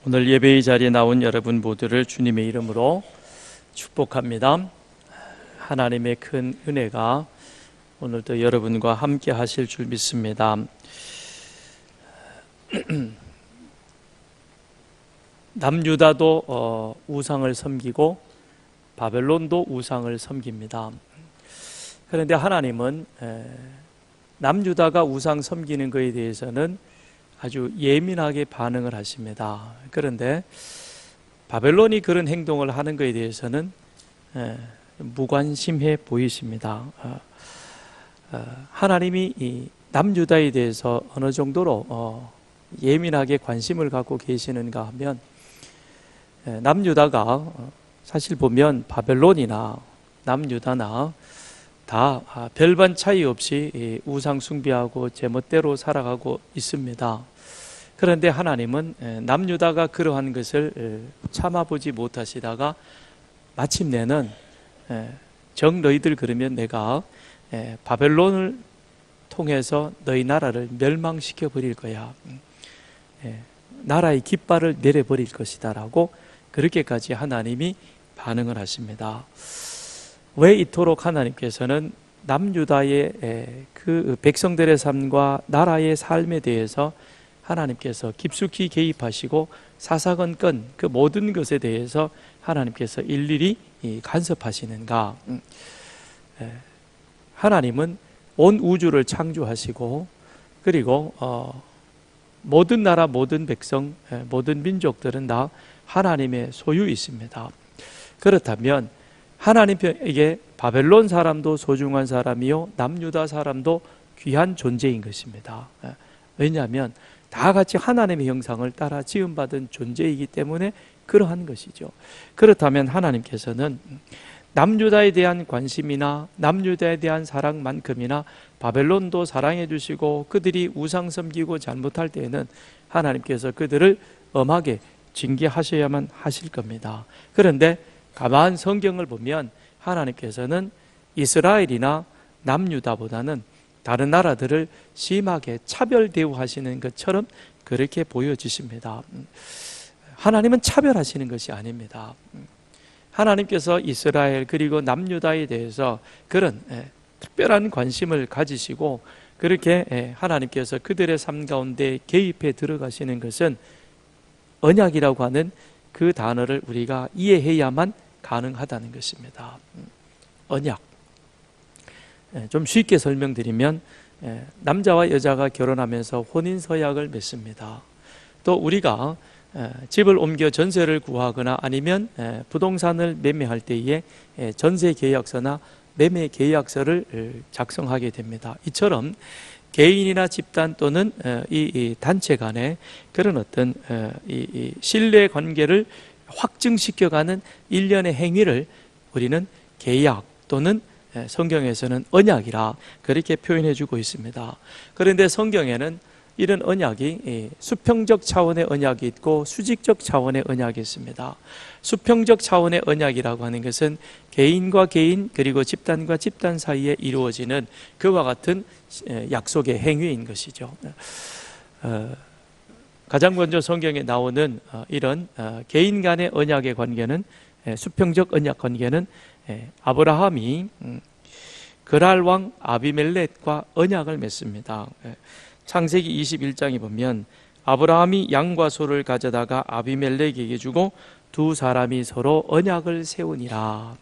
오늘 예배의 자리에 나온 여러분 모두를 주님의 이름으로 축복합니다. 하나님의 큰 은혜가 오늘도 여러분과 함께 하실 줄 믿습니다. 남유다도 우상을 섬기고 바벨론도 우상을 섬깁니다. 그런데 하나님은 남유다가 우상 섬기는 것에 대해서는 아주 예민하게 반응을 하십니다. 그런데 바벨론이 그런 행동을 하는 것에 대해서는 무관심해 보이십니다. 하나님이 이 남유다에 대해서 어느 정도로 예민하게 관심을 갖고 계시는가 하면, 남유다가 사실 보면 바벨론이나 남유다나 다 별반 차이 없이 우상 숭배하고 제멋대로 살아가고 있습니다. 그런데 하나님은 남유다가 그러한 것을 참아보지 못하시다가 마침내는 정 너희들 그러면 내가 바벨론을 통해서 너희 나라를 멸망시켜 버릴 거야, 나라의 깃발을 내려버릴 것이다 라고 그렇게까지 하나님이 반응을 하십니다. 왜 이토록 하나님께서는 남유다의 그 백성들의 삶과 나라의 삶에 대해서 하나님께서 깊숙이 개입하시고 사사건건 그 모든 것에 대해서 하나님께서 일일이 간섭하시는가? 하나님은 온 우주를 창조하시고, 그리고 모든 나라, 모든 백성, 모든 민족들은 다 하나님의 소유 있습니다. 그렇다면 하나님에게 바벨론 사람도 소중한 사람이요 남유다 사람도 귀한 존재인 것입니다. 왜냐하면 다 같이 하나님의 형상을 따라 지음받은 존재이기 때문에 그러한 것이죠. 그렇다면 하나님께서는 남유다에 대한 관심이나 남유다에 대한 사랑만큼이나 바벨론도 사랑해 주시고, 그들이 우상 섬기고 잘못할 때에는 하나님께서 그들을 엄하게 징계하셔야만 하실 겁니다. 그런데 가만 성경을 보면 하나님께서는 이스라엘이나 남유다보다는 다른 나라들을 심하게 차별 대우하시는 것처럼 그렇게 보여지십니다. 하나님은 차별하시는 것이 아닙니다. 하나님께서 이스라엘 그리고 남유다에 대해서 그런 특별한 관심을 가지시고, 그렇게 하나님께서 그들의 삶 가운데 개입해 들어가시는 것은 언약이라고 하는 그 단어를 우리가 이해해야만 가능하다는 것입니다. 언약. 좀 쉽게 설명드리면, 남자와 여자가 결혼하면서 혼인서약을 맺습니다. 또 우리가 집을 옮겨 전세를 구하거나 아니면 부동산을 매매할 때에 전세계약서나 매매계약서를 작성하게 됩니다. 이처럼 개인이나 집단 또는 이 단체 간의 그런 어떤 이 신뢰 관계를 확증시켜가는 일련의 행위를 우리는 계약 또는 성경에서는 언약이라 그렇게 표현해주고 있습니다. 그런데 성경에는 이런 언약이 수평적 차원의 언약이 있고 수직적 차원의 언약이 있습니다. 수평적 차원의 언약이라고 하는 것은 개인과 개인 그리고 집단과 집단 사이에 이루어지는 그와 같은 약속의 행위인 것이죠. 가장 먼저 성경에 나오는 이런 개인 간의 언약의 관계는, 수평적 언약 관계는 아브라함이 그랄 왕 아비멜렉과 언약을 맺습니다. 창세기 21장에 보면 아브라함이 양과 소를 가져다가 아비멜렉에게 주고 두 사람이 서로 언약을 세우니라.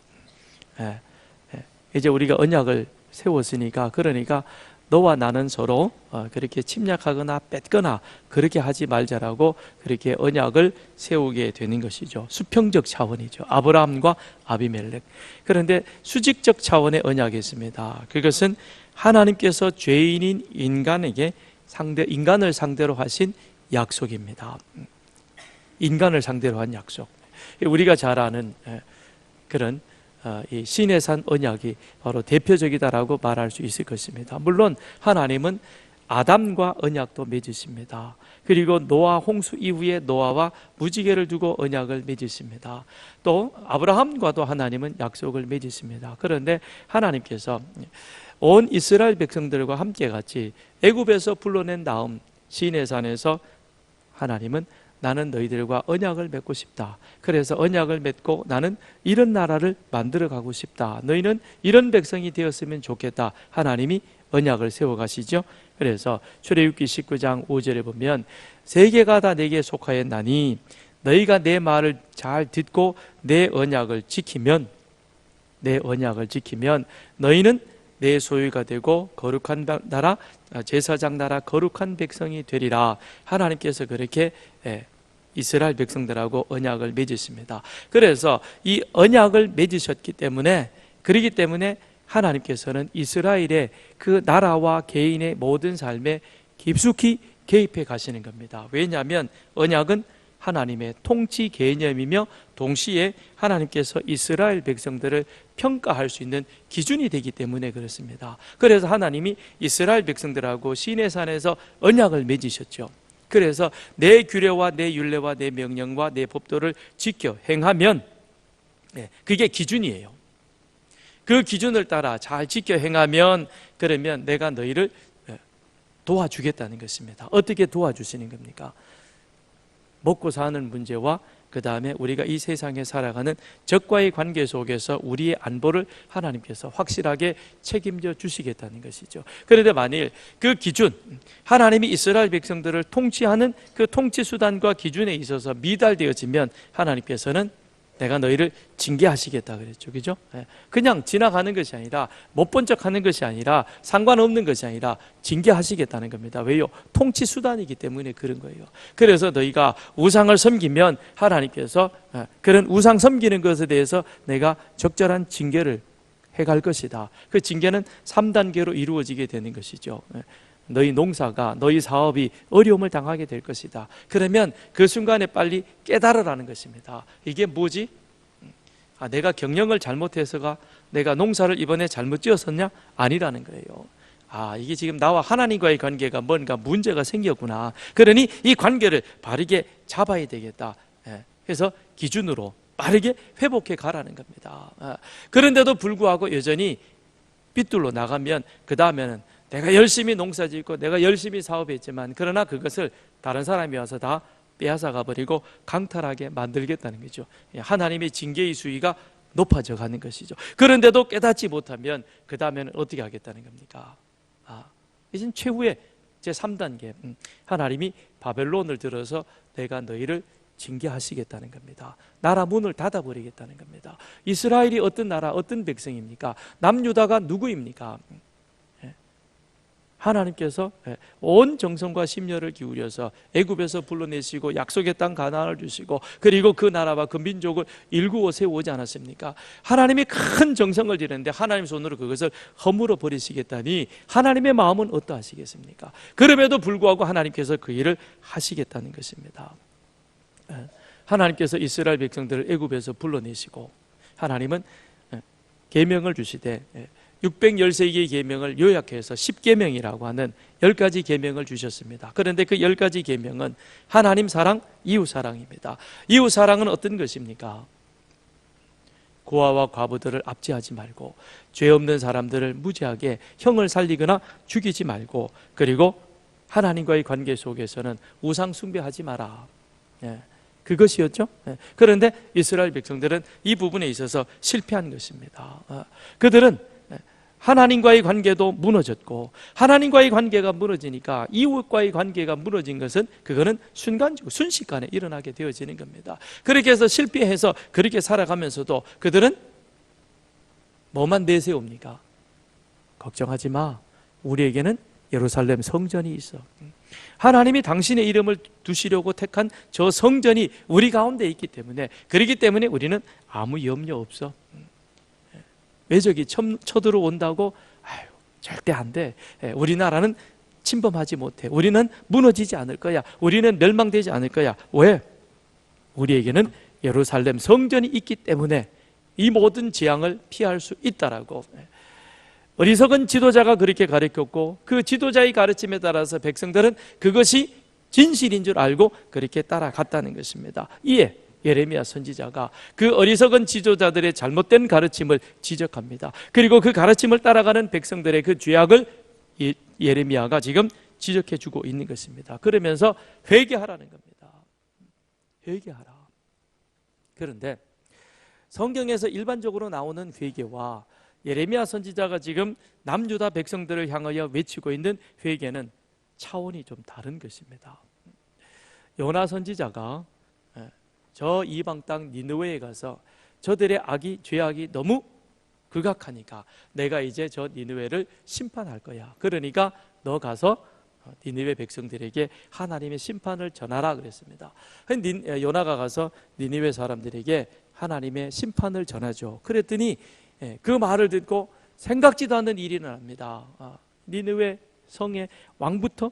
이제 우리가 언약을 세웠으니까, 그러니까 너와 나는 서로 그렇게 침략하거나 뺏거나 그렇게 하지 말자라고 그렇게 언약을 세우게 되는 것이죠. 수평적 차원이죠. 아브라함과 아비멜렉. 그런데 수직적 차원의 언약이 있습니다. 그것은 하나님께서 죄인인 인간을 상대로 하신 약속입니다. 인간을 상대로 한 약속. 우리가 잘 아는 그런 이 시내산 언약이 바로 대표적이다라고 말할 수 있을 것입니다. 물론 하나님은 아담과 언약도 맺으십니다. 그리고 노아 홍수 이후에 노아와 무지개를 두고 언약을 맺으십니다. 또 아브라함과도 하나님은 약속을 맺으십니다. 그런데 하나님께서 온 이스라엘 백성들과 함께 같이 애굽에서 불러낸 다음 시내산에서 하나님은 나는 너희들과 언약을 맺고 싶다. 그래서 언약을 맺고 나는 이런 나라를 만들어 가고 싶다. 너희는 이런 백성이 되었으면 좋겠다. 하나님이 언약을 세워가시죠. 그래서 출애굽기 19장 5절에 보면 세계가 다 내게 속하였나니 너희가 내 말을 잘 듣고 내 언약을 지키면 너희는 내 소유가 되고 거룩한 나라, 제사장 나라, 거룩한 백성이 되리라. 하나님께서 그렇게 이스라엘 백성들하고 언약을 맺으십니다. 그래서 이 언약을 맺으셨기 때문에, 그렇기 때문에 하나님께서는 이스라엘의 그 나라와 개인의 모든 삶에 깊숙이 개입해 가시는 겁니다. 왜냐하면 언약은 하나님의 통치 개념이며 동시에 하나님께서 이스라엘 백성들을 평가할 수 있는 기준이 되기 때문에 그렇습니다. 그래서 하나님이 이스라엘 백성들하고 시내산에서 언약을 맺으셨죠. 그래서 내 규례와 내 율례와 내 명령과 내 법도를 지켜 행하면 그게 기준이에요. 그 기준을 따라 잘 지켜 행하면 그러면 내가 너희를 도와주겠다는 것입니다. 어떻게 도와주시는 겁니까? 먹고 사는 문제와 그 다음에 우리가 이 세상에 살아가는 적과의 관계 속에서 우리의 안보를 하나님께서 확실하게 책임져 주시겠다는 것이죠. 그런데 만일 그 기준, 하나님이 이스라엘 백성들을 통치하는 그 통치 수단과 기준에 있어서 미달되어지면 하나님께서는 내가 너희를 징계하시겠다 그랬죠. 그죠? 그냥 지나가는 것이 아니라, 못 본 척 하는 것이 아니라, 상관없는 것이 아니라 징계하시겠다는 겁니다. 왜요? 통치 수단이기 때문에 그런 거예요. 그래서 너희가 우상을 섬기면 하나님께서 그런 우상 섬기는 것에 대해서 내가 적절한 징계를 해갈 것이다. 그 징계는 3단계로 이루어지게 되는 것이죠. 너희 농사가, 너희 사업이 어려움을 당하게 될 것이다. 그러면 그 순간에 빨리 깨달으라는 것입니다. 이게 뭐지? 내가 경영을 잘못해서가 내가 농사를 이번에 잘못 지었었냐? 아니라는 거예요. 이게 지금 나와 하나님과의 관계가 뭔가 문제가 생겼구나. 그러니 이 관계를 바르게 잡아야 되겠다. 그래서 기준으로 빠르게 회복해 가라는 겁니다. 그런데도 불구하고 여전히 삐뚤러 나가면 그 다음에는 내가 열심히 농사 짓고 내가 열심히 사업했지만 그러나 그것을 다른 사람이 와서 다 빼앗아 가버리고 강탈하게 만들겠다는 거죠. 하나님의 징계의 수위가 높아져 가는 것이죠. 그런데도 깨닫지 못하면 그 다음에는 어떻게 하겠다는 겁니까? 이젠 최후의 제3단계, 하나님이 바벨론을 들어서 내가 너희를 징계하시겠다는 겁니다. 나라 문을 닫아버리겠다는 겁니다. 이스라엘이 어떤 나라, 어떤 백성입니까? 남유다가 누구입니까? 하나님께서 온 정성과 심려를 기울여서 애굽에서 불러내시고 약속의 땅 가나안을 주시고 그리고 그 나라와 그 민족을 일구어 세우지 않았습니까? 하나님이 큰 정성을 들였는데 하나님 손으로 그것을 허물어 버리시겠다니 하나님의 마음은 어떠하시겠습니까? 그럼에도 불구하고 하나님께서 그 일을 하시겠다는 것입니다. 하나님께서 이스라엘 백성들을 애굽에서 불러내시고 하나님은 계명을 주시되 613개의 계명을 요약해서 10계명이라고 하는 10가지 계명을 주셨습니다. 그런데 그 10가지 계명은 하나님 사랑, 이웃 사랑입니다. 이웃 사랑은 어떤 것입니까? 고아와 과부들을 압제하지 말고 죄 없는 사람들을 무지하게 형을 살리거나 죽이지 말고 그리고 하나님과의 관계 속에서는 우상 숭배하지 마라. 그것이었죠. 그런데 이스라엘 백성들은 이 부분에 있어서 실패한 것입니다. 그들은 하나님과의 관계도 무너졌고 하나님과의 관계가 무너지니까 이웃과의 관계가 무너진 것은 그거는 순간적으로 순식간에 일어나게 되어지는 겁니다. 그렇게 해서 실패해서 그렇게 살아가면서도 그들은 뭐만 내세웁니까? 걱정하지 마. 우리에게는 예루살렘 성전이 있어. 하나님이 당신의 이름을 두시려고 택한 저 성전이 우리 가운데 있기 때문에 그렇기 때문에 우리는 아무 염려 없어. 외적이 쳐들어온다고 절대 안 돼. 우리나라는 침범하지 못해. 우리는 무너지지 않을 거야. 우리는 멸망되지 않을 거야. 왜? 우리에게는 예루살렘 성전이 있기 때문에 이 모든 재앙을 피할 수 있다라고. 어리석은 지도자가 그렇게 가르쳤고 그 지도자의 가르침에 따라서 백성들은 그것이 진실인 줄 알고 그렇게 따라갔다는 것입니다. 이에 예레미야 선지자가 그 어리석은 지도자들의 잘못된 가르침을 지적합니다. 그리고 그 가르침을 따라가는 백성들의 그 죄악을 예레미야가 지금 지적해 주고 있는 것입니다. 그러면서 회개하라는 겁니다. 회개하라. 그런데 성경에서 일반적으로 나오는 회개와 예레미야 선지자가 지금 남유다 백성들을 향하여 외치고 있는 회개는 차원이 좀 다른 것입니다. 요나 선지자가 저 이방 땅 니느웨에 가서 저들의 죄악이 너무 극악하니까 내가 이제 저 니느웨를 심판할 거야. 그러니까 너 가서 니느웨 백성들에게 하나님의 심판을 전하라 그랬습니다. 요나가 가서 니느웨 사람들에게 하나님의 심판을 전하죠. 그랬더니 그 말을 듣고 생각지도 않는 일이 일어납니다. 니느웨 성의 왕부터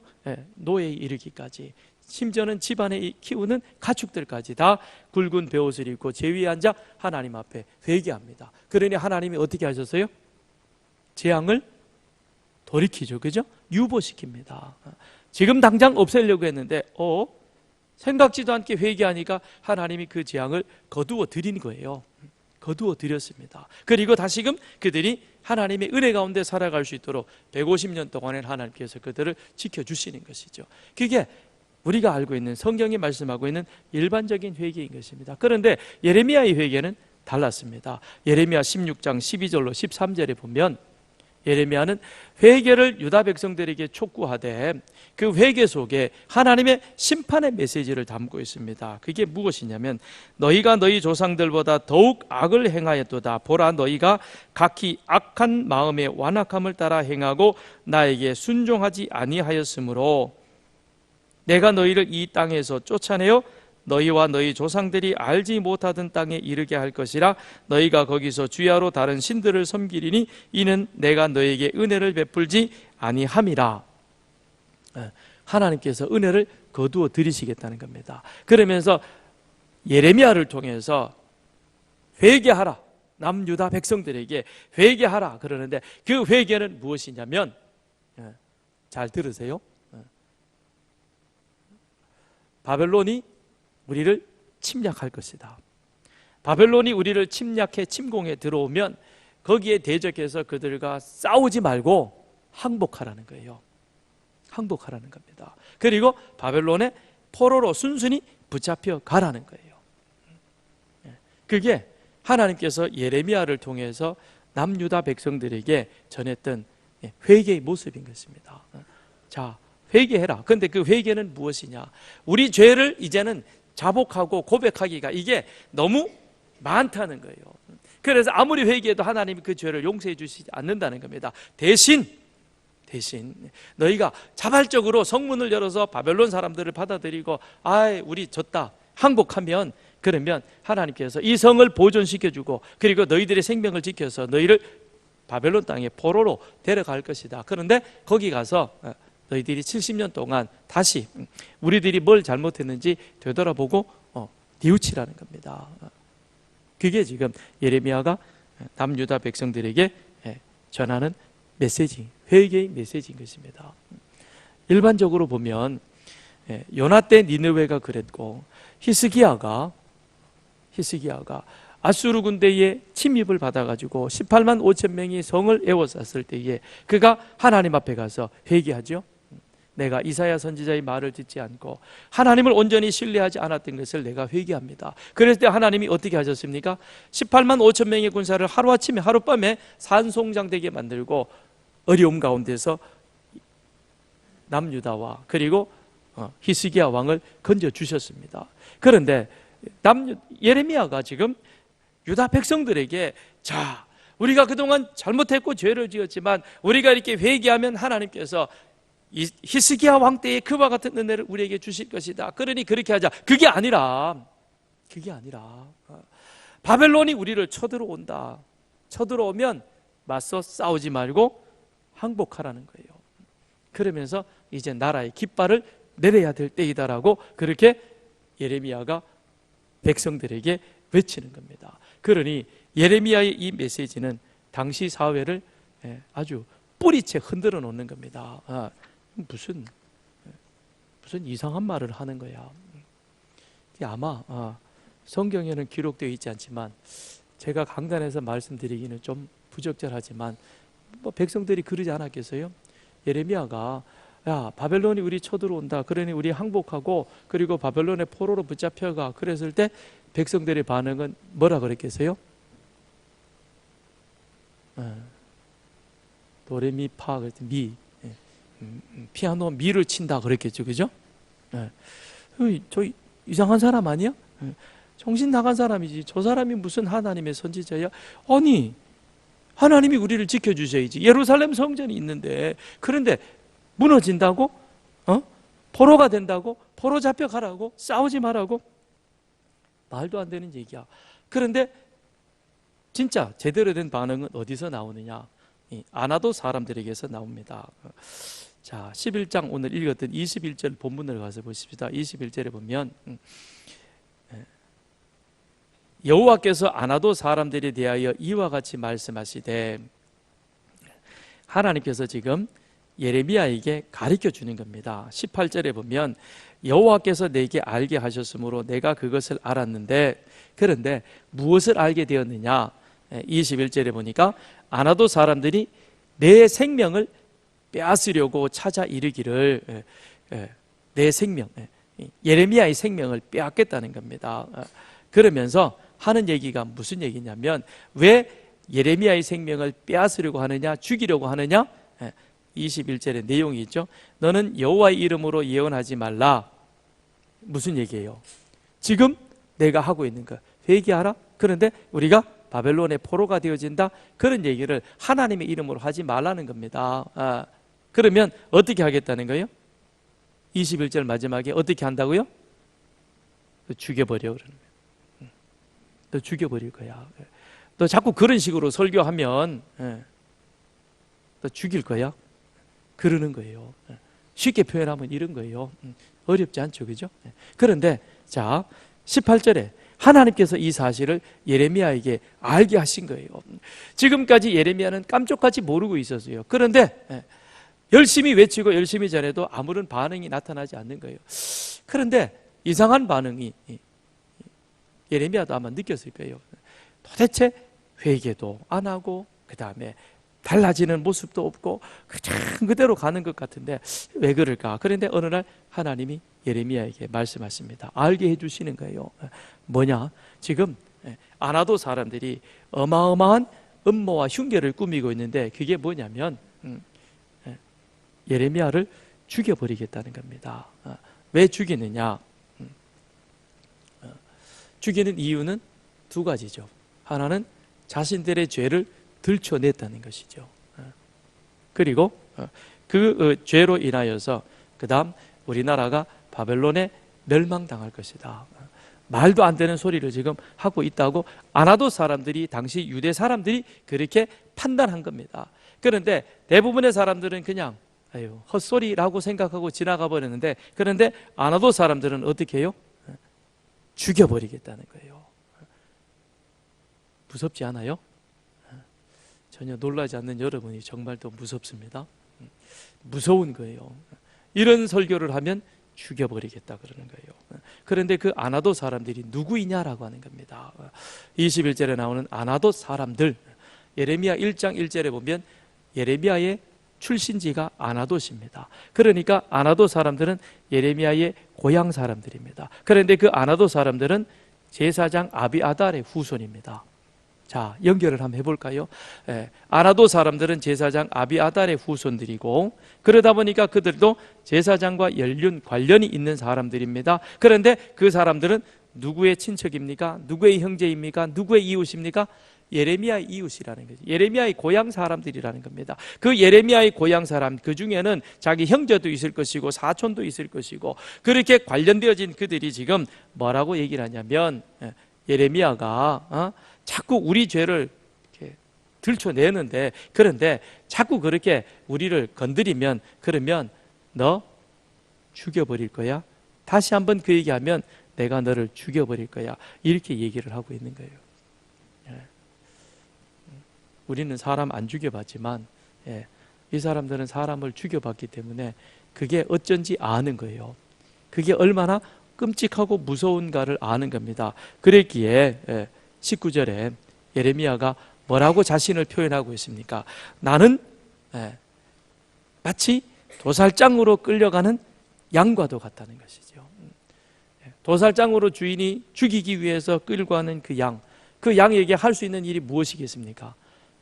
노예에 이르기까지, 심지어는 집안에 키우는 가축들까지 다 굵은 베옷을 입고 제 위에 앉아 하나님 앞에 회개합니다. 그러니 하나님이 어떻게 하셨어요? 재앙을 돌이키죠. 그죠? 유보시킵니다. 지금 당장 없애려고 했는데 생각지도 않게 회개하니까 하나님이 그 재앙을 거두어 드린 거예요. 거두어 드렸습니다. 그리고 다시금 그들이 하나님의 은혜 가운데 살아갈 수 있도록 150년 동안은 하나님께서 그들을 지켜주시는 것이죠. 그게 우리가 알고 있는, 성경이 말씀하고 있는 일반적인 회개인 것입니다. 그런데 예레미야의 회개는 달랐습니다. 예레미야 16장 12절로 13절에 보면 예레미야는 회개를 유다 백성들에게 촉구하되 그 회개 속에 하나님의 심판의 메시지를 담고 있습니다. 그게 무엇이냐면, 너희가 너희 조상들보다 더욱 악을 행하였도다. 보라, 너희가 각기 악한 마음의 완악함을 따라 행하고 나에게 순종하지 아니하였으므로 내가 너희를 이 땅에서 쫓아내어 너희와 너희 조상들이 알지 못하던 땅에 이르게 할 것이라. 너희가 거기서 주야로 다른 신들을 섬기리니 이는 내가 너희에게 은혜를 베풀지 아니함이라. 하나님께서 은혜를 거두어 드리시겠다는 겁니다. 그러면서 예레미야를 통해서 회개하라, 남유다 백성들에게 회개하라 그러는데, 그 회개는 무엇이냐면, 잘 들으세요. 바벨론이 우리를 침략할 것이다. 바벨론이 우리를 침공해 들어오면 거기에 대적해서 그들과 싸우지 말고 항복하라는 거예요. 항복하라는 겁니다. 그리고 바벨론의 포로로 순순히 붙잡혀 가라는 거예요. 그게 하나님께서 예레미야를 통해서 남유다 백성들에게 전했던 회개의 모습인 것입니다. 자, 회개해라. 그런데 그 회개는 무엇이냐? 우리 죄를 이제는 자복하고 고백하기가 이게 너무 많다는 거예요. 그래서 아무리 회개해도 하나님이 그 죄를 용서해 주시지 않는다는 겁니다. 대신 너희가 자발적으로 성문을 열어서 바벨론 사람들을 받아들이고 우리 졌다 항복하면, 그러면 하나님께서 이 성을 보존시켜주고 그리고 너희들의 생명을 지켜서 너희를 바벨론 땅에 포로로 데려갈 것이다. 그런데 거기 가서 너희들이 70년 동안 다시 우리들이 뭘 잘못했는지 되돌아보고 뉘우치라는 겁니다. 그게 지금 예레미야가 남유다 백성들에게 전하는 메시지, 회개의 메시지인 것입니다. 일반적으로 보면 요나 때 니느웨가 그랬고, 히스기야가 아수르 군대의 침입을 받아가지고 18만 5천 명이 성을 에워쌌을 때에 그가 하나님 앞에 가서 회개하죠. 내가 이사야 선지자의 말을 듣지 않고 하나님을 온전히 신뢰하지 않았던 것을 내가 회개합니다. 그랬을 때 하나님이 어떻게 하셨습니까? 18만 5천 명의 군사를 하루아침에 하룻밤에 산송장되게 만들고 어려움 가운데서 남유다와 그리고 히스기야 왕을 건져주셨습니다. 그런데 예레미야가 지금 유다 백성들에게, 자, 우리가 그동안 잘못했고 죄를 지었지만 우리가 이렇게 회개하면 하나님께서 히스기야 왕 때의 그와 같은 은혜를 우리에게 주실 것이다. 그러니 그렇게 하자. 그게 아니라 바벨론이 우리를 쳐들어온다. 쳐들어오면 맞서 싸우지 말고 항복하라는 거예요. 그러면서 이제 나라의 깃발을 내려야 될 때이다라고 그렇게 예레미야가 백성들에게 외치는 겁니다. 그러니 예레미야의 이 메시지는 당시 사회를 아주 뿌리채 흔들어 놓는 겁니다. 무슨 이상한 말을 하는 거야. 아마 성경에는 기록되어 있지 않지만 제가 강단에서 말씀드리기는 좀 부적절하지만 백성들이 그러지 않았겠어요? 예레미야가 야, 바벨론이 우리 쳐들어온다. 그러니 우리 항복하고 그리고 바벨론의 포로로 붙잡혀가. 그랬을 때 백성들의 반응은 뭐라 그랬겠어요? 도레미파 미, 피아노 미를 친다 그랬겠죠, 그죠? 저 이상한 사람 아니야? 정신 나간 사람이지. 저 사람이 무슨 하나님의 선지자야? 아니, 하나님이 우리를 지켜주셔야지. 예루살렘 성전이 있는데, 그런데 무너진다고? 포로가 된다고? 포로 잡혀가라고? 싸우지 말라고? 말도 안 되는 얘기야. 그런데 진짜 제대로 된 반응은 어디서 나오느냐? 아나도 사람들에게서 나옵니다. 자, 11장 오늘 읽었던 21절 본문을 가서 보십시다. 21절에 보면 여호와께서 아나도 사람들에 대하여 이와 같이 말씀하시되, 하나님께서 지금 예레미야에게 가르쳐 주는 겁니다. 18절에 보면 여호와께서 내게 알게 하셨으므로 내가 그것을 알았는데, 그런데 무엇을 알게 되었느냐? 21절에 보니까 아나도 사람들이 내 생명을 빼앗으려고 찾아 이르기를, 내 생명, 예레미야의 생명을 빼앗겠다는 겁니다. 그러면서 하는 얘기가 무슨 얘기냐면, 왜 예레미야의 생명을 빼앗으려고 하느냐, 죽이려고 하느냐? 21절의 내용이 있죠. 너는 여호와의 이름으로 예언하지 말라. 무슨 얘기예요? 지금 내가 하고 있는 거 회개하라. 그런데 우리가 바벨론의 포로가 되어진다, 그런 얘기를 하나님의 이름으로 하지 말라는 겁니다. 그러면 어떻게 하겠다는 거예요? 21절 마지막에 어떻게 한다고요? 죽여버려. 그러는 거예요. 너 죽여버릴 거야. 너 자꾸 그런 식으로 설교하면 너 죽일 거야. 그러는 거예요. 쉽게 표현하면 이런 거예요. 어렵지 않죠, 그죠? 그런데 자, 18절에 하나님께서 이 사실을 예레미야에게 알게 하신 거예요. 지금까지 예레미야는 깜짝같이 모르고 있었어요. 그런데 열심히 외치고 열심히 전해도 아무런 반응이 나타나지 않는 거예요. 그런데 이상한 반응이 예레미야도 아마 느꼈을 거예요. 도대체 회개도 안 하고, 그 다음에 달라지는 모습도 없고 그대로 가는 것 같은데 왜 그럴까? 그런데 어느 날 하나님이 예레미야에게 말씀하십니다. 알게 해주시는 거예요. 뭐냐? 지금 아나도 사람들이 어마어마한 음모와 흉계를 꾸미고 있는데, 그게 뭐냐면 예레미야를 죽여버리겠다는 겁니다. 왜 죽이느냐? 죽이는 이유는 두 가지죠. 하나는 자신들의 죄를 들춰냈다는 것이죠. 그리고 그 죄로 인하여서 그 다음 우리나라가 바벨론에 멸망당할 것이다. 말도 안 되는 소리를 지금 하고 있다고 아나도 사람들이, 당시 유대 사람들이 그렇게 판단한 겁니다. 그런데 대부분의 사람들은 그냥 헛소리라고 생각하고 지나가 버렸는데, 그런데 아나도 사람들은 어떻게 해요? 죽여버리겠다는 거예요. 무섭지 않아요? 전혀 놀라지 않는 여러분이 정말 더 무섭습니다. 무서운 거예요. 이런 설교를 하면 죽여버리겠다 그러는 거예요. 그런데 그 아나도 사람들이 누구이냐라고 하는 겁니다. 21절에 나오는 아나도 사람들, 예레미야 1장 1절에 보면 예레미야의 출신지가 아나도십니다. 그러니까 아나도 사람들은 예레미야의 고향 사람들입니다. 그런데 그 아나도 사람들은 제사장 아비아달의 후손입니다. 자, 연결을 한번 해볼까요? 아나도 사람들은 제사장 아비아달의 후손들이고, 그러다 보니까 그들도 제사장과 관련이 있는 사람들입니다. 그런데 그 사람들은 누구의 친척입니까? 누구의 형제입니까? 누구의 이웃입니까? 예레미야의 이웃이라는 거죠. 예레미야의 고향 사람들이라는 겁니다. 그 예레미야의 고향 사람, 그 중에는 자기 형제도 있을 것이고 사촌도 있을 것이고, 그렇게 관련되어진 그들이 지금 뭐라고 얘기를 하냐면, 예레미야가 자꾸 우리 죄를 이렇게 들춰내는데, 그런데 자꾸 그렇게 우리를 건드리면, 그러면 너 죽여버릴 거야. 다시 한번 그 얘기하면 내가 너를 죽여버릴 거야. 이렇게 얘기를 하고 있는 거예요. 우리는 사람 안 죽여봤지만 이 사람들은 사람을 죽여봤기 때문에 그게 어쩐지 아는 거예요. 그게 얼마나 끔찍하고 무서운가를 아는 겁니다. 그랬기에 19절에 예레미야가 뭐라고 자신을 표현하고 있습니까? 나는 마치 도살장으로 끌려가는 양과도 같다는 것이죠. 도살장으로 주인이 죽이기 위해서 끌고 가는 그 양, 그 양에게 할 수 있는 일이 무엇이겠습니까?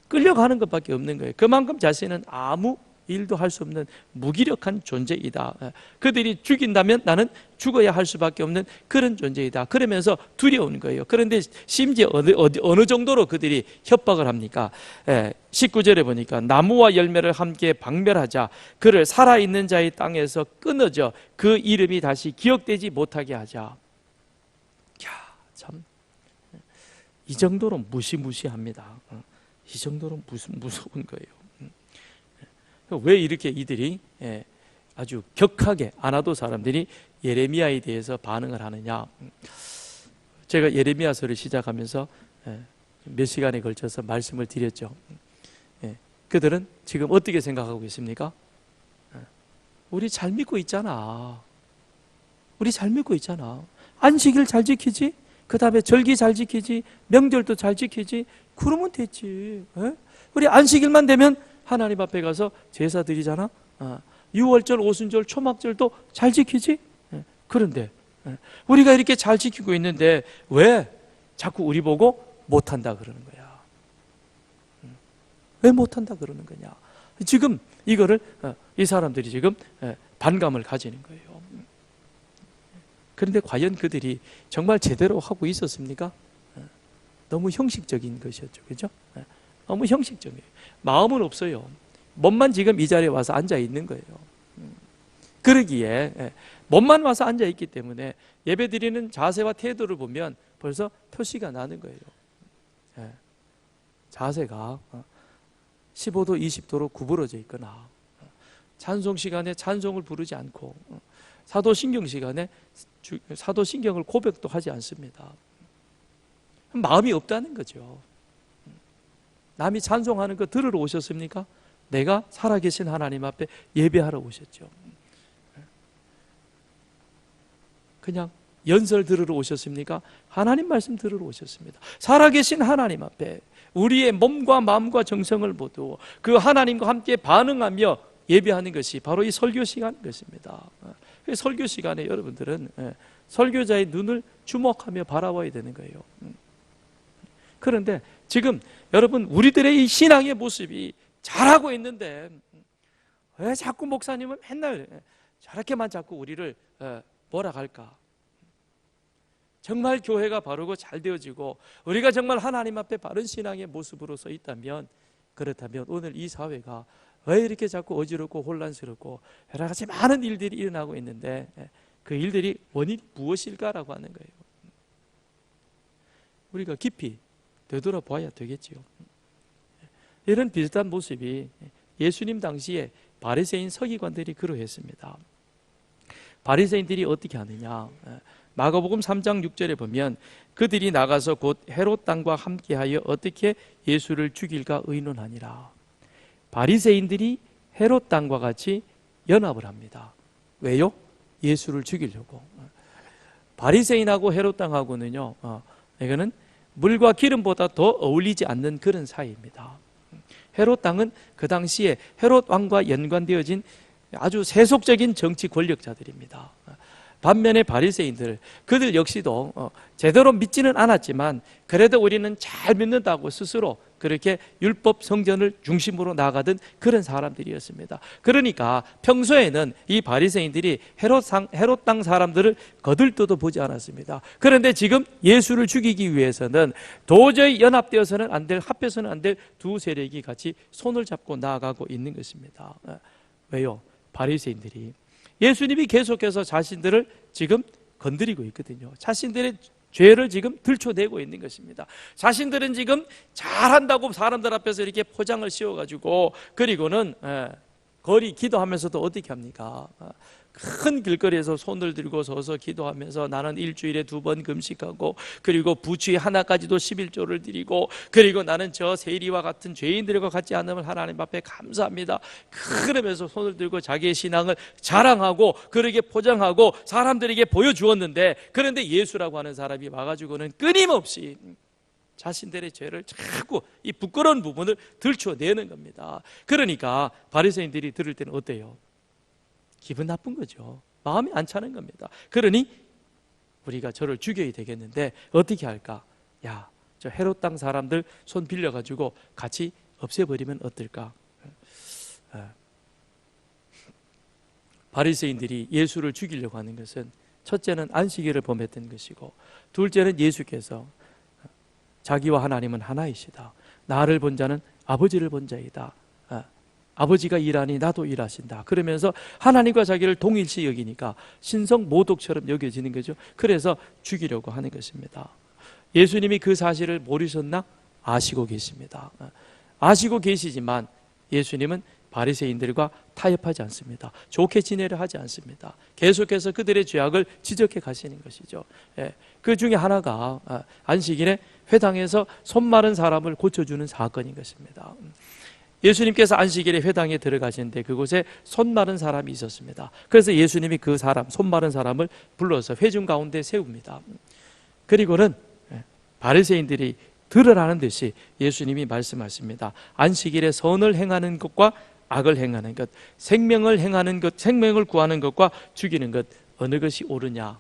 끌려가는 것밖에 없는 거예요. 그만큼 자신은 아무 일도 할 수 없는 무기력한 존재이다. 그들이 죽인다면 나는 죽어야 할 수밖에 없는 그런 존재이다. 그러면서 두려운 거예요. 그런데 심지어 어느 정도로 그들이 협박을 합니까? 19절에 보니까 나무와 열매를 함께 박멸하자 그를 살아있는 자의 땅에서 끊어져 그 이름이 다시 기억되지 못하게 하자. 참, 이 정도로 무시무시합니다. 이 정도로 무서운 거예요. 왜 이렇게 이들이 아주 격하게 아나도 사람들이 예레미야에 대해서 반응을 하느냐? 제가 예레미야서를 시작하면서 몇 시간에 걸쳐서 말씀을 드렸죠. 그들은 지금 어떻게 생각하고 있습니까? 우리 잘 믿고 있잖아. 우리 잘 믿고 있잖아. 안식일 잘 지키지? 그 다음에 절기 잘 지키지? 명절도 잘 지키지? 그러면 됐지. 우리 안식일만 되면 하나님 앞에 가서 제사 드리잖아. 6월절, 오순절, 초막절도 잘 지키지? 그런데 우리가 이렇게 잘 지키고 있는데 왜 자꾸 우리 보고 못한다 그러는 거야? 왜 못한다 그러는 거냐? 지금 이거를 이 사람들이 지금 반감을 가지는 거예요. 그런데 과연 그들이 정말 제대로 하고 있었습니까? 너무 형식적인 것이었죠. 그죠? 너무 형식적이에요. 마음은 없어요. 몸만 지금 이 자리에 와서 앉아 있는 거예요. 그러기에 몸만 와서 앉아 있기 때문에 예배 드리는 자세와 태도를 보면 벌써 표시가 나는 거예요. 자세가 15도, 20도로 구부러져 있거나 찬송 시간에 찬송을 부르지 않고 사도신경 시간에 사도신경을 고백도 하지 않습니다. 마음이 없다는 거죠. 남이 찬송하는 거 들으러 오셨습니까? 내가 살아계신 하나님 앞에 예배하러 오셨죠. 그냥 연설 들으러 오셨습니까? 하나님 말씀 들으러 오셨습니다. 살아계신 하나님 앞에 우리의 몸과 마음과 정성을 모두 그 하나님과 함께 반응하며 예배하는 것이 바로 이 설교 시간인 것입니다. 설교 시간에 여러분들은 설교자의 눈을 주목하며 바라봐야 되는 거예요. 그런데 지금 여러분 우리들의 이 신앙의 모습이 잘하고 있는데 왜 자꾸 목사님은 맨날 저렇게만 자꾸 우리를 몰아갈까? 정말 교회가 바르고 잘 되어지고 우리가 정말 하나님 앞에 바른 신앙의 모습으로 서 있다면, 그렇다면 오늘 이 사회가 왜 이렇게 자꾸 어지럽고 혼란스럽고 여러 가지 많은 일들이 일어나고 있는데 그 일들이 원인이 무엇일까라고 하는 거예요. 우리가 깊이 되돌아봐야 되겠지요. 이런 비슷한 모습이 예수님 당시에 바리새인 서기관들이 그러했습니다. 바리새인들이 어떻게 하느냐? 마가복음 3장 6절에 보면 그들이 나가서 곧 헤롯 땅과 함께하여 어떻게 예수를 죽일까 의논하니라. 바리새인들이 헤롯 땅과 같이 연합을 합니다. 왜요? 예수를 죽이려고. 바리새인하고 헤롯 땅하고는요, 이거는 물과 기름보다 더 어울리지 않는 그런 사이입니다. 헤롯 땅은 그 당시에 헤롯 왕과 연관되어진 아주 세속적인 정치 권력자들입니다. 반면에 바리새인들, 그들 역시도 제대로 믿지는 않았지만 그래도 우리는 잘 믿는다고 스스로 그렇게 율법 성전을 중심으로 나가던 그런 사람들이었습니다. 그러니까 평소에는 이 바리새인들이 헤롯 땅 사람들을 거들떠도 보지 않았습니다. 그런데 지금 예수를 죽이기 위해서는 도저히 연합되어서는 안 될, 합해서는 안 될 두 세력이 같이 손을 잡고 나아가고 있는 것입니다. 왜요? 바리새인들이 예수님이 계속해서 자신들을 지금 건드리고 있거든요. 자신들의 죄를 지금 들춰내고 있는 것입니다. 자신들은 지금 잘한다고 사람들 앞에서 이렇게 포장을 씌워가지고, 그리고는 거리 기도하면서도 어떻게 합니까? 큰 길거리에서 손을 들고 서서 기도하면서 나는 일주일에 2번 금식하고, 그리고 부추 하나까지도 11조를 드리고, 그리고 나는 저 세리와 같은 죄인들과 같지 않음을 하나님 앞에 감사합니다. 그러면서 손을 들고 자기의 신앙을 자랑하고 그렇게 포장하고 사람들에게 보여주었는데, 그런데 예수라고 하는 사람이 와가지고는 끊임없이 자신들의 죄를 자꾸 이 부끄러운 부분을 들춰내는 겁니다. 그러니까 바리새인들이 들을 때는 어때요? 기분 나쁜 거죠. 마음이 안 차는 겁니다. 그러니 우리가 저를 죽여야 되겠는데 어떻게 할까? 야, 저 헤롯 땅 사람들 손 빌려가지고 같이 없애버리면 어떨까? 바리새인들이 예수를 죽이려고 하는 것은 첫째는 안식일을 범했던 것이고, 둘째는 예수께서 자기와 하나님은 하나이시다, 나를 본 자는 아버지를 본 자이다, 아버지가 일하니 나도 일하신다, 그러면서 하나님과 자기를 동일시 여기니까 신성 모독처럼 여겨지는 거죠. 그래서 죽이려고 하는 것입니다. 예수님이 그 사실을 모르셨나? 아시고 계십니다. 아시고 계시지만 예수님은 바리새인들과 타협하지 않습니다. 좋게 지내려 하지 않습니다. 계속해서 그들의 죄악을 지적해 가시는 것이죠. 그 중에 하나가 안식일에 회당에서 손 마른 사람을 고쳐주는 사건인 것입니다. 예수님께서 안식일에 회당에 들어가시는데 그곳에 손 마른 사람이 있었습니다. 그래서 예수님이 그 사람, 손 마른 사람을 불러서 회중 가운데 세웁니다. 그리고는 바리새인들이 들으라는 듯이 예수님이 말씀하십니다. 안식일에 선을 행하는 것과 악을 행하는 것, 생명을 행하는 것, 생명을 구하는 것과 죽이는 것, 어느 것이 옳으냐?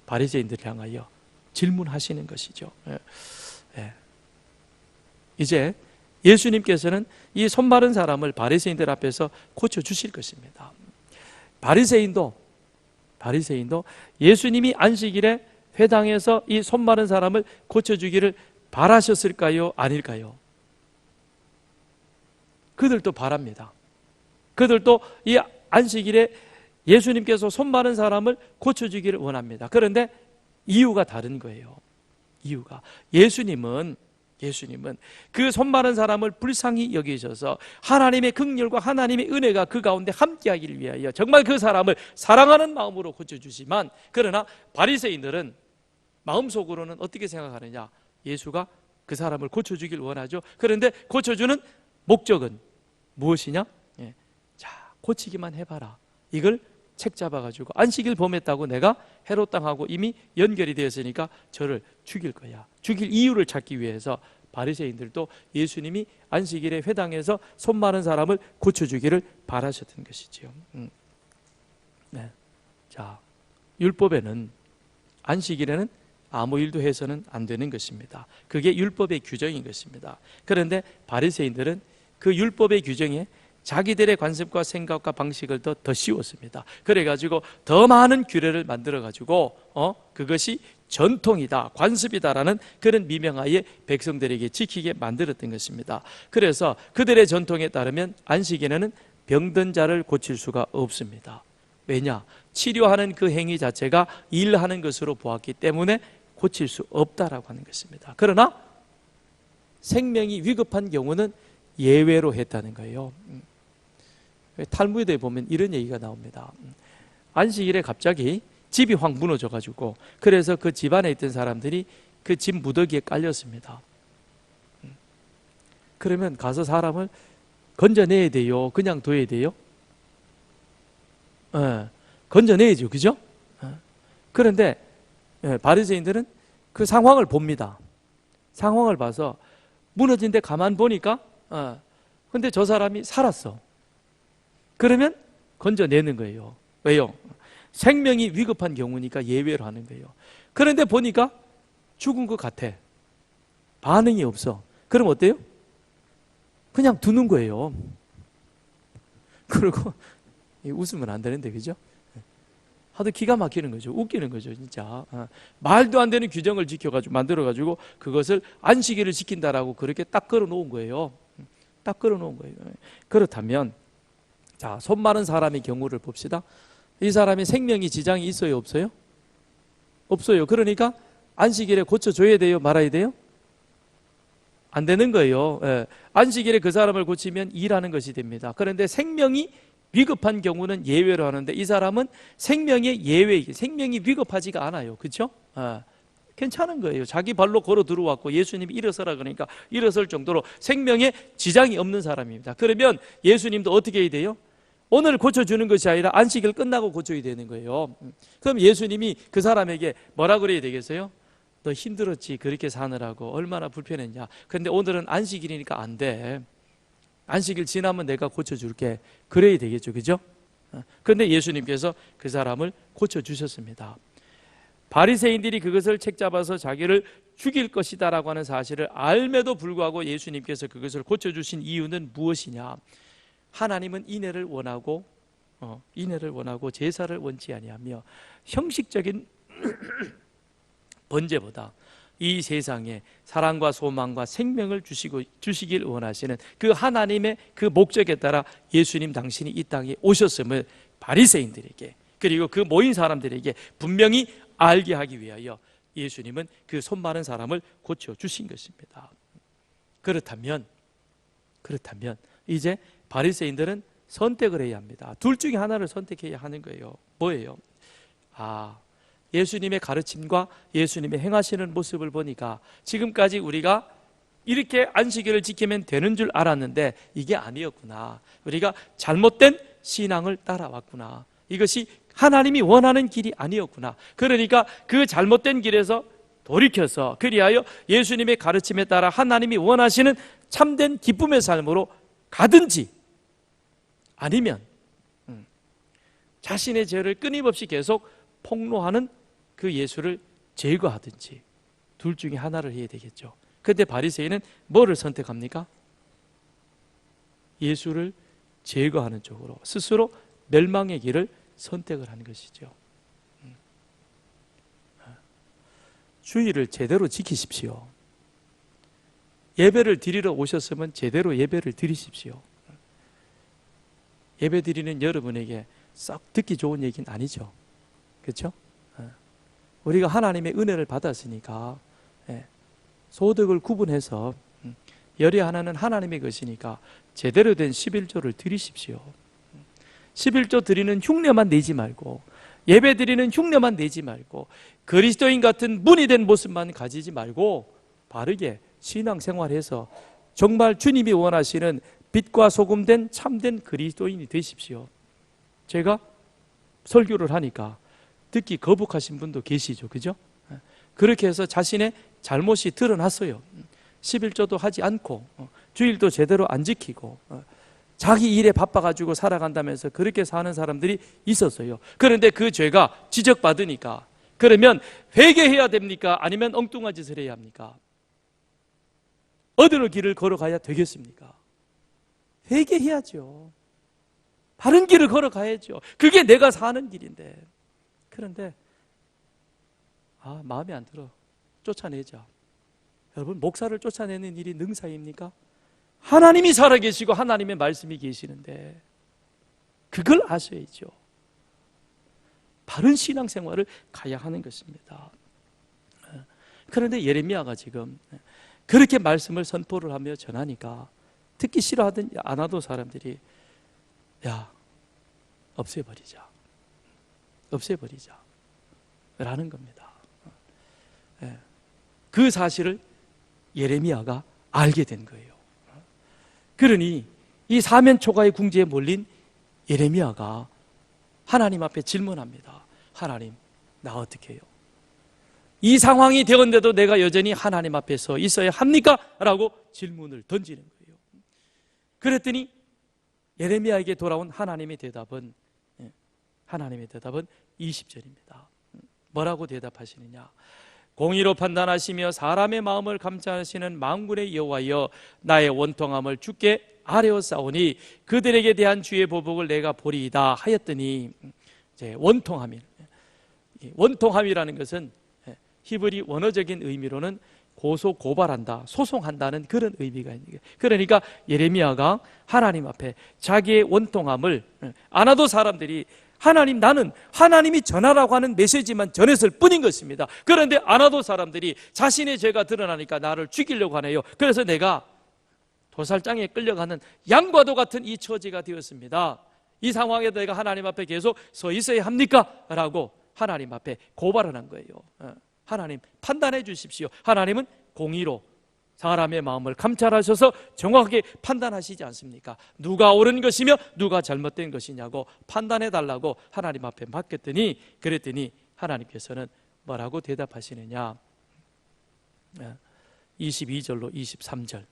바리새인들을 향하여 질문하시는 것이죠. 이제 예수님께서는 이 손 마른 사람을 바리새인들 앞에서 고쳐 주실 것입니다. 바리새인도 예수님이 안식일에 회당에서 이 손 마른 사람을 고쳐 주기를 바라셨을까요? 아닐까요? 그들도 바랍니다. 그들도 이 안식일에 예수님께서 손 마른 사람을 고쳐주기를 원합니다. 그런데 이유가 다른 거예요. 이유가 예수님은 그 손 마른 사람을 불쌍히 여기셔서 하나님의 긍휼과 하나님의 은혜가 그 가운데 함께하기를 위하여 정말 그 사람을 사랑하는 마음으로 고쳐주시만, 그러나 바리새인들은 마음속으로는 어떻게 생각하느냐? 예수가 그 사람을 고쳐주길 원하죠. 그런데 고쳐주는 목적은 무엇이냐? 자, 고치기만 해봐라. 이걸 책 잡아가지고 안식일 범했다고 내가 헤롯 땅하고 이미 연결이 되었으니까 저를 죽일 거야. 죽일 이유를 찾기 위해서 바리새인들도 예수님이 안식일에 회당에서 손 마른 사람을 고쳐주기를 바라셨던 것이지요. 자, 율법에는 안식일에는 아무 일도 해서는 안 되는 것입니다. 그게 율법의 규정인 것입니다. 그런데 바리새인들은 그 율법의 규정에 자기들의 관습과 생각과 방식을 더 씌웠습니다. 그래가지고 더 많은 규례를 만들어가지고 그것이 전통이다, 관습이다라는 그런 미명하에 백성들에게 지키게 만들었던 것입니다. 그래서 그들의 전통에 따르면 안식일에는 병든 자를 고칠 수가 없습니다. 왜냐? 치료하는 그 행위 자체가 일하는 것으로 보았기 때문에 고칠 수 없다라고 하는 것입니다. 그러나 생명이 위급한 경우는 예외로 했다는 거예요. 탈무드에 보면 이런 얘기가 나옵니다. 안식일에 갑자기 집이 확 무너져가지고 그래서 그 집안에 있던 사람들이 그 집 무더기에 깔렸습니다. 그러면 가서 사람을 건져내야 돼요? 그냥 둬야 돼요? 건져내야죠. 그죠? 그런데 바리새인들은 그 상황을 봅니다. 상황을 봐서 무너진 데 가만 보니까 근데 저 사람이 살았어. 그러면 건져내는 거예요. 왜요? 생명이 위급한 경우니까 예외로 하는 거예요. 그런데 보니까 죽은 것 같아. 반응이 없어. 그럼 어때요? 그냥 두는 거예요. 그리고 웃으면 안 되는데, 그죠? 하도 기가 막히는 거죠. 웃기는 거죠, 진짜. 말도 안 되는 규정을 지켜가지고 만들어가지고 그것을 안식일을 지킨다라고 그렇게 딱 걸어놓은 거예요. 딱 걸어놓은 거예요. 그렇다면 자, 손 마른 사람의 경우를 봅시다. 이 사람이 생명이 지장이 있어요, 없어요? 없어요. 그러니까 안식일에 고쳐줘야 돼요, 말아야 돼요? 안 되는 거예요. 안식일에 그 사람을 고치면 일하는 것이 됩니다. 그런데 생명이 위급한 경우는 예외로 하는데 이 사람은 생명의 예외, 생명이 위급하지가 않아요. 그렇죠? 괜찮은 거예요. 자기 발로 걸어 들어왔고 예수님이 일어서라 그러니까 일어설 정도로 생명에 지장이 없는 사람입니다. 그러면 예수님도 어떻게 해야 돼요? 오늘 고쳐주는 것이 아니라 안식일 끝나고 고쳐야 되는 거예요. 그럼 예수님이 그 사람에게 뭐라 그래야 되겠어요? 너 힘들었지, 그렇게 사느라고 얼마나 불편했냐. 그런데 오늘은 안식일이니까 안 돼. 안식일 지나면 내가 고쳐줄게. 그래야 되겠죠, 그죠? 그런데 예수님께서 그 사람을 고쳐주셨습니다. 바리새인들이 그것을 책잡아서 자기를 죽일 것이다 라고 하는 사실을 알매도 불구하고 예수님께서 그것을 고쳐주신 이유는 무엇이냐? 하나님은 인애를 원하고 제사를 원치 아니하며 형식적인 번제보다 이 세상에 사랑과 소망과 생명을 주시길 원하시는 그 하나님의 그 목적에 따라 예수님 당신이 이 땅에 오셨음을 바리새인들에게, 그리고 그 모인 사람들에게 분명히 알게 하기 위하여 예수님은 그 손 마른 사람을 고쳐주신 것입니다. 그렇다면 이제 바리새인들은 선택을 해야 합니다. 둘 중에 하나를 선택해야 하는 거예요. 뭐예요? 예수님의 가르침과 예수님의 행하시는 모습을 보니까 지금까지 우리가 이렇게 안식일을 지키면 되는 줄 알았는데 이게 아니었구나. 우리가 잘못된 신앙을 따라왔구나. 이것이 하나님이 원하는 길이 아니었구나. 그러니까 그 잘못된 길에서 돌이켜서 그리하여 예수님의 가르침에 따라 하나님이 원하시는 참된 기쁨의 삶으로 가든지, 아니면 자신의 죄를 끊임없이 계속 폭로하는 그 예수를 제거하든지, 둘 중에 하나를 해야 되겠죠. 그런데 바리새인은 뭐를 선택합니까? 예수를 제거하는 쪽으로, 스스로 멸망의 길을 선택을 한 것이죠. 주의를 제대로 지키십시오. 예배를 드리러 오셨으면 제대로 예배를 드리십시오. 예배 드리는 여러분에게 썩 듣기 좋은 얘기는 아니죠. 그렇죠? 우리가 하나님의 은혜를 받았으니까 소득을 구분해서 열의 하나는 하나님의 것이니까 제대로 된 11조를 드리십시오. 11조 드리는 흉내만 내지 말고, 예배 드리는 흉내만 내지 말고, 그리스도인 같은 문이 된 모습만 가지지 말고 바르게 신앙생활해서 정말 주님이 원하시는 빛과 소금 된 참된 그리스도인이 되십시오. 제가 설교를 하니까 듣기 거북하신 분도 계시죠. 그죠? 그렇게 해서 자신의 잘못이 드러났어요. 11조도 하지 않고 주일도 제대로 안 지키고 자기 일에 바빠가지고 살아간다면서 그렇게 사는 사람들이 있었어요. 그런데 그 죄가 지적받으니까, 그러면 회개해야 됩니까? 아니면 엉뚱한 짓을 해야 합니까? 어디로 길을 걸어가야 되겠습니까? 회개해야죠. 바른 길을 걸어가야죠. 그게 내가 사는 길인데. 그런데 마음에 안 들어. 쫓아내자. 여러분, 목사를 쫓아내는 일이 능사입니까? 하나님이 살아계시고 하나님의 말씀이 계시는데 그걸 아셔야죠. 바른 신앙생활을 가야 하는 것입니다. 그런데 예레미야가 지금 그렇게 말씀을 선포를 하며 전하니까 듣기 싫어하던 안 하던 사람들이 없애버리자 라는 겁니다. 그 사실을 예레미야가 알게 된 거예요. 그러니 이 사면초가의 궁지에 몰린 예레미야가 하나님 앞에 질문합니다. 하나님, 나 어떻게 해요? 이 상황이 되었는데도 내가 여전히 하나님 앞에 서 있어야 합니까? 라고 질문을 던지는 거예요. 그랬더니 예레미야에게 돌아온 하나님의 대답은 20절입니다. 뭐라고 대답하시느냐? 공의로 판단하시며 사람의 마음을 감찰하시는 만군의 여호와여, 나의 원통함을 주께 아뢰었사오니 그들에게 대한 주의 보복을 내가 보리이다 하였더니, 이제 원통함이라는 것은 히브리 원어적인 의미로는 고소 고발한다, 소송한다는 그런 의미가 있는 거예요. 그러니까 예레미야가 하나님 앞에 자기의 원통함을 안 하도 사람들이 하나님, 나는 하나님이 전하라고 하는 메시지만 전했을 뿐인 것입니다. 그런데 안 하도 사람들이 자신의 죄가 드러나니까 나를 죽이려고 하네요. 그래서 내가 도살장에 끌려가는 양과도 같은 이 처지가 되었습니다. 이 상황에 내가 하나님 앞에 계속 서 있어야 합니까? 라고 하나님 앞에 고발을 한 거예요. 하나님, 판단해 주십시오. 하나님은 공의로 사람의 마음을 감찰하셔서 정확하게 판단하시지 않습니까? 누가 옳은 것이며 누가 잘못된 것이냐고 판단해 달라고 하나님 앞에 맡겼더니, 그랬더니 하나님께서는 뭐라고 대답하시느냐? 22절로 23절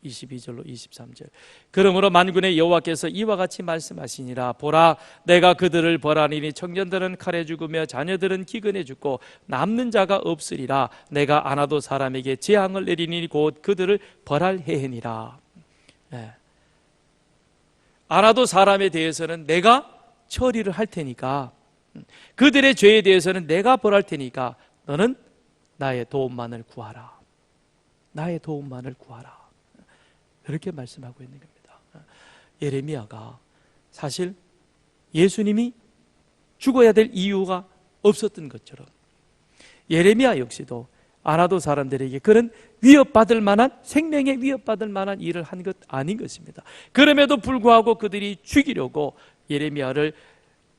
22절로 23절. 그러므로 만군의 여호와께서 이와 같이 말씀하시니라. 보라, 내가 그들을 벌하리니 청년들은 칼에 죽으며 자녀들은 기근에 죽고 남는 자가 없으리라. 내가 아나도 사람에게 재앙을 내리니 곧 그들을 벌할 해이니라. 아나도 사람에 대해서는 내가 처리를 할 테니까, 그들의 죄에 대해서는 내가 벌할 테니까 너는 나의 도움만을 구하라. 나의 도움만을 구하라. 그렇게 말씀하고 있는 겁니다. 예레미야가 사실 예수님이 죽어야 될 이유가 없었던 것처럼 예레미야 역시도 아나도 사람들에게 그런 위협받을 만한, 생명에 위협받을 만한 일을 한 것 아닌 것입니다. 그럼에도 불구하고 그들이 죽이려고 예레미야를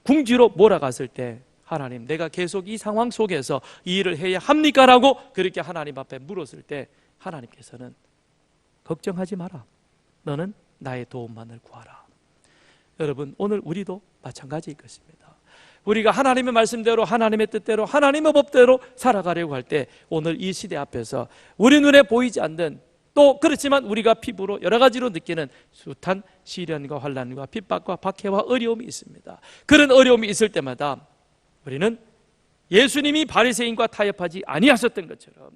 궁지로 몰아갔을 때 하나님, 내가 계속 이 상황 속에서 이 일을 해야 합니까? 라고 그렇게 하나님 앞에 물었을 때 하나님께서는 걱정하지 마라. 너는 나의 도움만을 구하라. 여러분, 오늘 우리도 마찬가지일 것입니다. 우리가 하나님의 말씀대로, 하나님의 뜻대로, 하나님의 법대로 살아가려고 할 때 오늘 이 시대 앞에서 우리 눈에 보이지 않는, 또 그렇지만 우리가 피부로 여러 가지로 느끼는 숱한 시련과 환난과 핍박과 박해와 어려움이 있습니다. 그런 어려움이 있을 때마다 우리는 예수님이 바리새인과 타협하지 아니하셨던 것처럼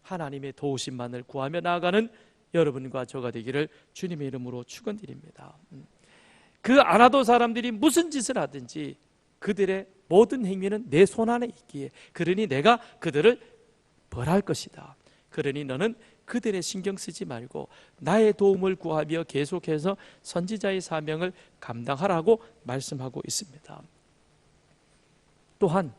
하나님의 도우심만을 구하며 나아가는 여러분과 저가 되기를 주님의 이름으로 축원드립니다. 그 아나도 사람들이 무슨 짓을 하든지 그들의 모든 행위는 내 손안에 있기에, 그러니 내가 그들을 벌할 것이다. 그러니 너는 그들의 신경 쓰지 말고 나의 도움을 구하며 계속해서 선지자의 사명을 감당하라고 말씀하고 있습니다. 또한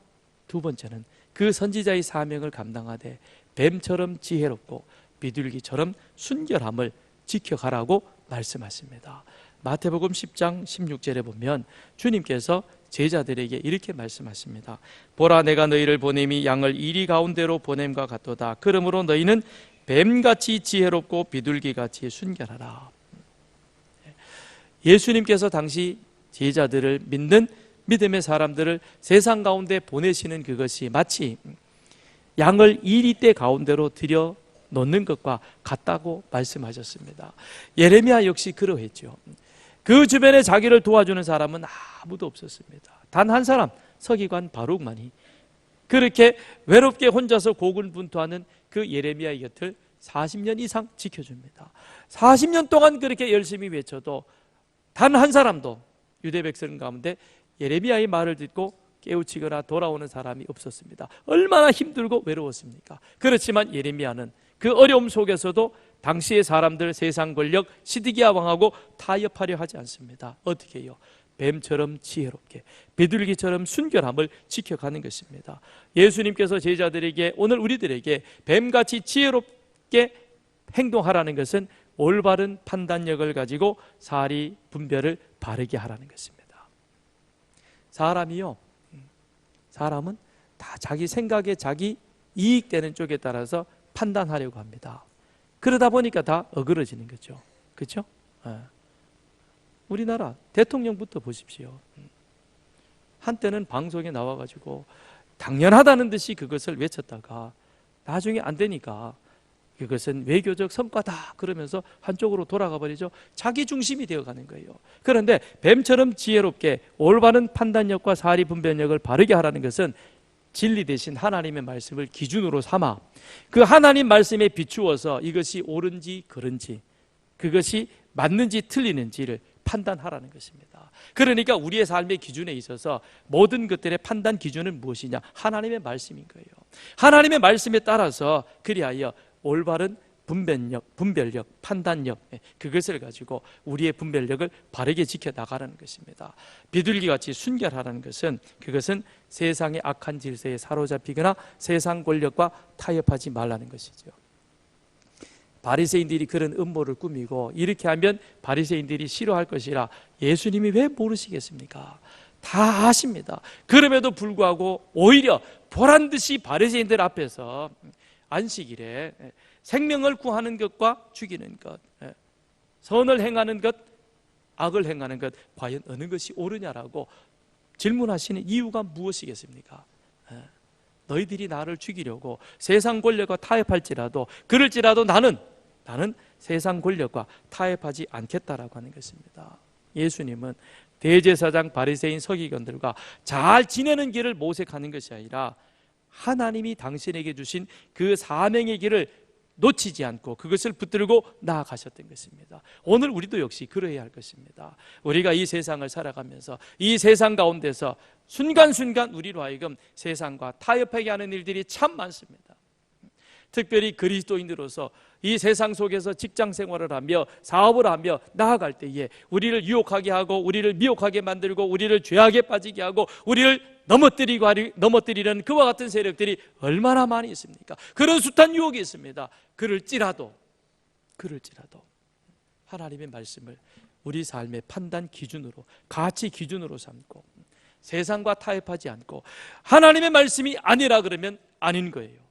두 번째는 그 선지자의 사명을 감당하되 뱀처럼 지혜롭고 비둘기처럼 순결함을 지켜가라고 말씀하십니다. 마태복음 10장 16절에 보면 주님께서 제자들에게 이렇게 말씀하십니다. 보라, 내가 너희를 보냄이 양을 이리 가운데로 보냄과 같도다. 그러므로 너희는 뱀같이 지혜롭고 비둘기같이 순결하라. 예수님께서 당시 제자들을 믿는 믿음의 사람들을 세상 가운데 보내시는 그것이 마치 양을 이리대 가운데로 들여 놓는 것과 같다고 말씀하셨습니다. 예레미야 역시 그러했죠. 그 주변에 자기를 도와주는 사람은 아무도 없었습니다. 단 한 사람, 서기관 바룩만이 그렇게 외롭게 혼자서 고군분투하는 그 예레미야의 곁을 40년 이상 지켜줍니다. 40년 동안 그렇게 열심히 외쳐도 단 한 사람도 유대 백성 가운데 예레미야의 말을 듣고 깨우치거나 돌아오는 사람이 없었습니다. 얼마나 힘들고 외로웠습니까? 그렇지만 예레미야는 그 어려움 속에서도 당시의 사람들, 세상 권력, 시드기야 왕하고 타협하려 하지 않습니다. 어떻게 해요? 뱀처럼 지혜롭게, 비둘기처럼 순결함을 지켜가는 것입니다. 예수님께서 제자들에게, 오늘 우리들에게 뱀같이 지혜롭게 행동하라는 것은 올바른 판단력을 가지고 사리 분별을 바르게 하라는 것입니다. 사람은 다 자기 생각에 자기 이익되는 쪽에 따라서 판단하려고 합니다. 그러다 보니까 다 어그러지는 거죠. 그렇죠? 우리나라 대통령부터 보십시오. 한때는 방송에 나와가지고 당연하다는 듯이 그것을 외쳤다가 나중에 안 되니까 그것은 외교적 성과다 그러면서 한쪽으로 돌아가 버리죠. 자기 중심이 되어가는 거예요. 그런데 뱀처럼 지혜롭게 올바른 판단력과 사리 분별력을 바르게 하라는 것은 진리 대신 하나님의 말씀을 기준으로 삼아 그 하나님 말씀에 비추어서 이것이 옳은지 그른지, 그것이 맞는지 틀리는지를 판단하라는 것입니다. 그러니까 우리의 삶의 기준에 있어서 모든 것들의 판단 기준은 무엇이냐? 하나님의 말씀인 거예요. 하나님의 말씀에 따라서 그리하여 올바른 분별력, 판단력, 그것을 가지고 우리의 분별력을 바르게 지켜나가라는 것입니다. 비둘기같이 순결하라는 것은, 그것은 세상의 악한 질서에 사로잡히거나 세상 권력과 타협하지 말라는 것이죠. 바리새인들이 그런 음모를 꾸미고 이렇게 하면 바리새인들이 싫어할 것이라 예수님이 왜 모르시겠습니까? 다 아십니다. 그럼에도 불구하고 오히려 보란듯이 바리새인들 앞에서 안식일에 생명을 구하는 것과 죽이는 것, 선을 행하는 것, 악을 행하는 것, 과연 어느 것이 옳으냐라고 질문하시는 이유가 무엇이겠습니까? 너희들이 나를 죽이려고 세상 권력과 타협할지라도, 그럴지라도 나는 나는 세상 권력과 타협하지 않겠다라고 하는 것입니다. 예수님은 대제사장 바리새인 서기관들과 잘 지내는 길을 모색하는 것이 아니라 하나님이 당신에게 주신 그 사명의 길을 놓치지 않고 그것을 붙들고 나아가셨던 것입니다. 오늘 우리도 역시 그러해야 할 것입니다. 우리가 이 세상을 살아가면서 이 세상 가운데서 순간순간 우리로 하여금 세상과 타협하게 하는 일들이 참 많습니다. 특별히 그리스도인으로서 이 세상 속에서 직장 생활을 하며 사업을 하며 나아갈 때에 우리를 유혹하게 하고 우리를 미혹하게 만들고 우리를 죄악에 빠지게 하고 우리를 넘어뜨리는 그와 같은 세력들이 얼마나 많이 있습니까? 그런 숱한 유혹이 있습니다. 그럴지라도 하나님의 말씀을 우리 삶의 판단 기준으로, 가치 기준으로 삼고 세상과 타협하지 않고 하나님의 말씀이 아니라 그러면 아닌 거예요.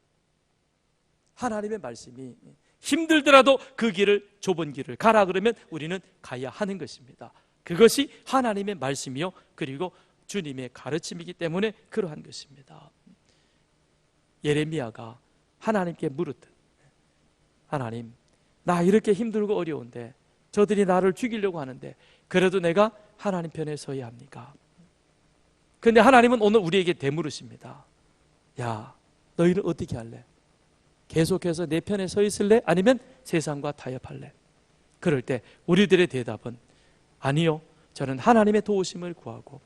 하나님의 말씀이 힘들더라도 그 길을, 좁은 길을 가라 그러면 우리는 가야 하는 것입니다. 그것이 하나님의 말씀이요, 그리고 주님의 가르침이기 때문에 그러한 것입니다. 예레미야가 하나님께 물었듯, 하나님, 나 이렇게 힘들고 어려운데 저들이 나를 죽이려고 하는데 그래도 내가 하나님 편에 서야 합니까? 그런데 하나님은 오늘 우리에게 되물으십니다. 야, 너희는 어떻게 할래? 계속해서 내 편에 서 있을래? 아니면 세상과 타협할래? 그럴 때 우리들의 대답은 아니요, 저는 하나님의 도우심을 구하고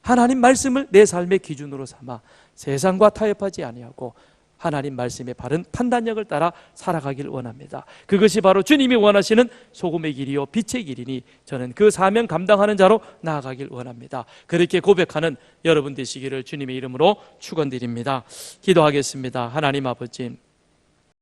하나님 말씀을 내 삶의 기준으로 삼아 세상과 타협하지 아니하고 하나님 말씀의 바른 판단력을 따라 살아가길 원합니다. 그것이 바로 주님이 원하시는 소금의 길이요 빛의 길이니 저는 그 사명 감당하는 자로 나아가길 원합니다. 그렇게 고백하는 여러분 되시기를 주님의 이름으로 축원드립니다. 기도하겠습니다. 하나님 아버지,